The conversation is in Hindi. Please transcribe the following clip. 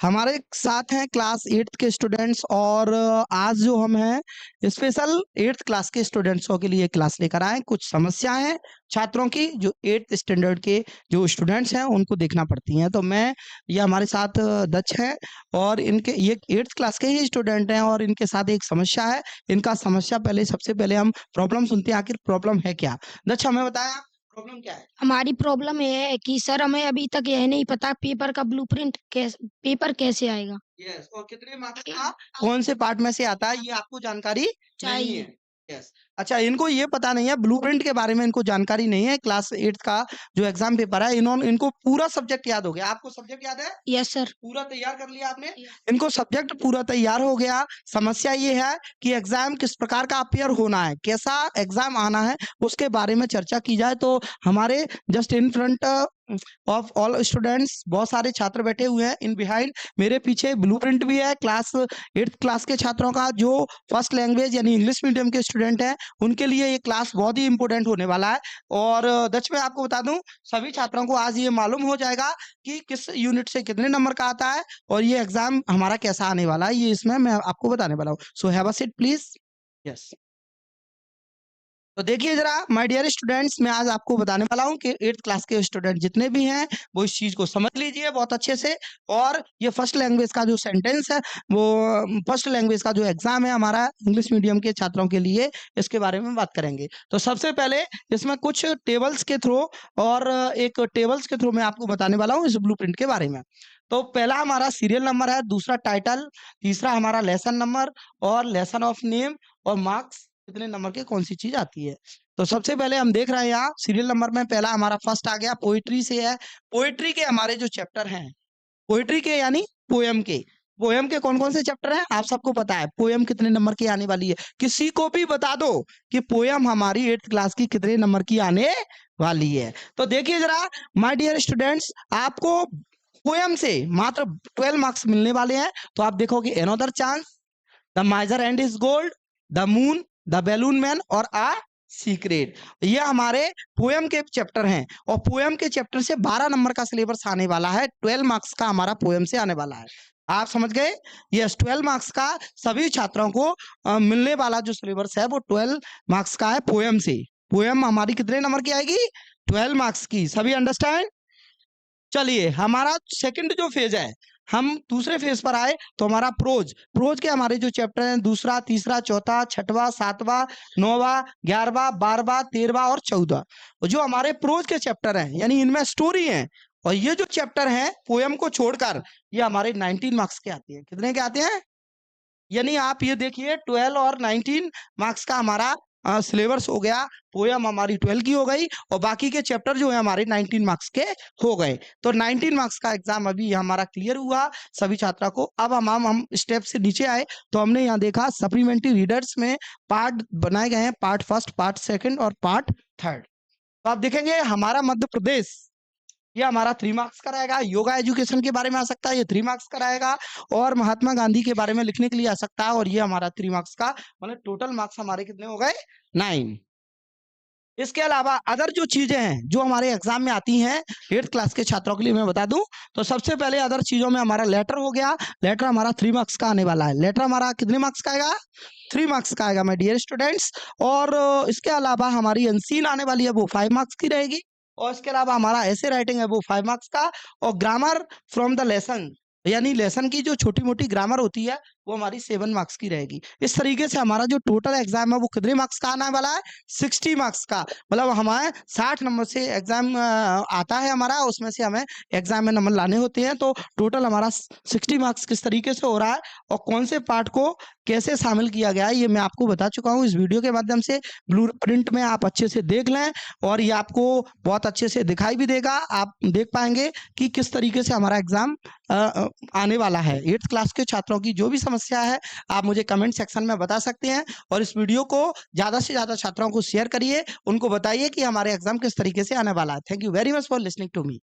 हमारे साथ हैं क्लास 8th के स्टूडेंट्स और आज जो हम हैं स्पेशल 8th क्लास के स्टूडेंट्सों के लिए क्लास लेकर आए। कुछ समस्याएं हैं छात्रों की जो 8th स्टैंडर्ड के जो स्टूडेंट्स हैं उनको देखना पड़ती हैं। तो मैं ये हमारे साथ दक्ष हैं और इनके ये 8th क्लास के ही स्टूडेंट हैं और इनके साथ एक समस्या है। इनका समस्या सबसे पहले हम प्रॉब्लम सुनते हैं, आखिर प्रॉब्लम है क्या। दक्ष हमें बताया प्रॉब्लम क्या है। हमारी प्रॉब्लम ये है कि सर हमें अभी तक यह नहीं पता पेपर का ब्लूप्रिंट पेपर कैसे आएगा। यस, और कितने मार्क्स का कौन से पार्ट में से आता है ये आपको जानकारी नहीं चाहिए। है। यस, अच्छा, इनको ये पता नहीं है, ब्लूप्रिंट के बारे में इनको जानकारी नहीं है। क्लास 8 का जो एग्जाम पेपर है इनको पूरा सब्जेक्ट याद हो गया। आपको सब्जेक्ट याद है? Yes sir. पूरा तैयार कर लिया आपने? इनको सब्जेक्ट पूरा तैयार हो गया। समस्या ये है कि एग्जाम किस प्रकार का अपियर होना है, कैसा एग्जाम आना है, उसके बारे में चर्चा की जाए तो हमारे just in front of all students बहुत सारे छात्र बैठे हुए हैं। इन बिहाइंड मेरे पीछे ब्लूप्रिंट भी है क्लास 8th क्लास के छात्रों का जो फर्स्ट लैंग्वेज यानी इंग्लिश मीडियम के स्टूडेंट हैं उनके लिए ये क्लास बहुत ही इंपॉर्टेंट होने वाला है। और दक्ष मैं आपको बता दूं सभी छात्रों को आज ये मालूम हो जाएगा कि किस यूनिट से कितने नंबर का आता है और ये एग्जाम हमारा कैसा आने वाला है, ये इसमें मैं आपको बताने वाला हूँ। So have a seat please. Yes, तो देखिए जरा माय डियर स्टूडेंट्स, मैं आज आपको बताने वाला हूं कि 8th क्लास के स्टूडेंट जितने भी हैं वो इस चीज को समझ लीजिए बहुत अच्छे से। और ये फर्स्ट लैंग्वेज का जो सेंटेंस है वो फर्स्ट लैंग्वेज का जो एग्जाम है हमारा इंग्लिश मीडियम के छात्रों के लिए, इसके बारे में बात करेंगे। तो सबसे पहले इसमें कुछ टेबल्स के थ्रू और एक टेबल्स के थ्रू मैं आपको बताने वाला हूँ इस ब्लूप्रिंट के बारे में। तो पहला हमारा सीरियल नंबर है, दूसरा टाइटल, तीसरा हमारा लेसन नंबर और लेसन ऑफ नेम और मार्क्स कितने नंबर के कौन सी चीज आती है। तो सबसे पहले हम देख रहे हैं यहाँ सीरियल नंबर में पहला हमारा फर्स्ट आ गया, पोइट्री से है। पोइट्री के हमारे जो चैप्टर हैं, पोइट्री के यानी पोयम के कौन कौन से चैप्टर हैं आप सबको पता है। पोयम कितने नंबर की आने वाली है, किसी को भी बता दो कि पोयम हमारी 8th क्लास की कितने नंबर की आने वाली है। तो देखिए जरा माय डियर स्टूडेंट्स, आपको पोयम से मात्र 12 मार्क्स मिलने वाले हैं। तो आप देखोगे another chance, the माइजर and is gold, the moon, the balloon man और आ सीक्रेट, ये हमारे पोयम के चैप्टर हैं। और पोयम के चैप्टर से 12 नंबर का सिलेबस आने वाला है, 12 मार्क्स का हमारा पोयम से आने वाला है। आप समझ गए? यस, 12 मार्क्स का सभी छात्रों को मिलने वाला जो सिलेबस है वो 12 मार्क्स का है पोयम से। पोयम हमारी कितने नंबर की आएगी? 12 मार्क्स की। सभी अंडरस्टैंड? चलिए हमारा सेकंड जो फेज है, हम दूसरे फेज पर आए तो हमारा प्रोज के हमारे जो चैप्टर हैं दूसरा, तीसरा, चौथा, छठवां, सातवां, नौवां, 11वां, 12वां, 13वां और 14, जो हमारे प्रोज के चैप्टर हैं यानी इनमें स्टोरी है। और ये जो चैप्टर हैं पोयम को छोड़कर ये हमारे 19 मार्क्स के आते हैं। कितने के आते हैं? यानी आप ये देखिए 12 और 19 मार्क्स का हमारा सिलेबस हो गया। पोयम हमारी 12 की हो गई और बाकी के चैप्टर जो है हमारे 19 मार्क्स के हो गए। तो 19 मार्क्स का एग्जाम अभी हमारा क्लियर हुआ सभी छात्रों को। अब हम स्टेप से नीचे आए तो हमने यहाँ देखा सप्लीमेंट्री रीडर्स में पार्ट बनाए गए हैं, पार्ट फर्स्ट, पार्ट सेकंड और पार्ट थर्ड। तो आप देखेंगे हमारा मध्य प्रदेश ये हमारा 3 मार्क्स का रहेगा। योगा एजुकेशन के बारे में आ सकता है, ये 3 मार्क्स का रहेगा। और महात्मा गांधी के बारे में लिखने के लिए आ सकता है और ये हमारा 3 मार्क्स का, मतलब टोटल मार्क्स हमारे कितने हो गए? 9। इसके अलावा अदर जो चीजें हैं जो हमारे एग्जाम में आती हैं 8th क्लास के छात्रों के लिए मैं बता दूं तो सबसे पहले अदर चीजों में हमारा लेटर हो गया। लेटर हमारा 3 मार्क्स का आने वाला है। लेटर हमारा कितने मार्क्स का आएगा? 3 मार्क्स का आएगा माय डियर स्टूडेंट्स। और इसके अलावा हमारी अनसीन आने वाली है वो 5 मार्क्स की रहेगी। और इसके अलावा हमारा ऐसे राइटिंग है वो 5 मार्क्स का। और ग्रामर फ्रॉम द लेसन यानी लेसन की जो छोटी मोटी ग्रामर होती है वो हमारी 7 मार्क्स की रहेगी। इस तरीके से हमारा जो टोटल एग्जाम है वो कितने मार्क्स का आने वाला है? 60 मार्क्स का। मतलब हमारे 60 नंबर से एग्जाम आता है हमारा, उसमें से हमें एग्जाम में नंबर लाने होते हैं। तो टोटल हमारा 60 मार्क्स किस तरीके से हो रहा है और कौन से पार्ट को कैसे शामिल किया गया है ये मैं आपको बता चुका हूँ इस वीडियो के माध्यम से। ब्लूप्रिंट में आप अच्छे से देख लें और ये आपको बहुत अच्छे से दिखाई भी देगा। आप देख पाएंगे कि किस तरीके से हमारा एग्जाम आने वाला है। 8th क्लास के छात्रों की जो भी समस्या है आप मुझे कमेंट सेक्शन में बता सकते हैं और इस वीडियो को ज्यादा से ज्यादा छात्रों को शेयर करिए, उनको बताइए कि हमारे एग्जाम किस तरीके से आने वाला है। Thank you very much for listening to me.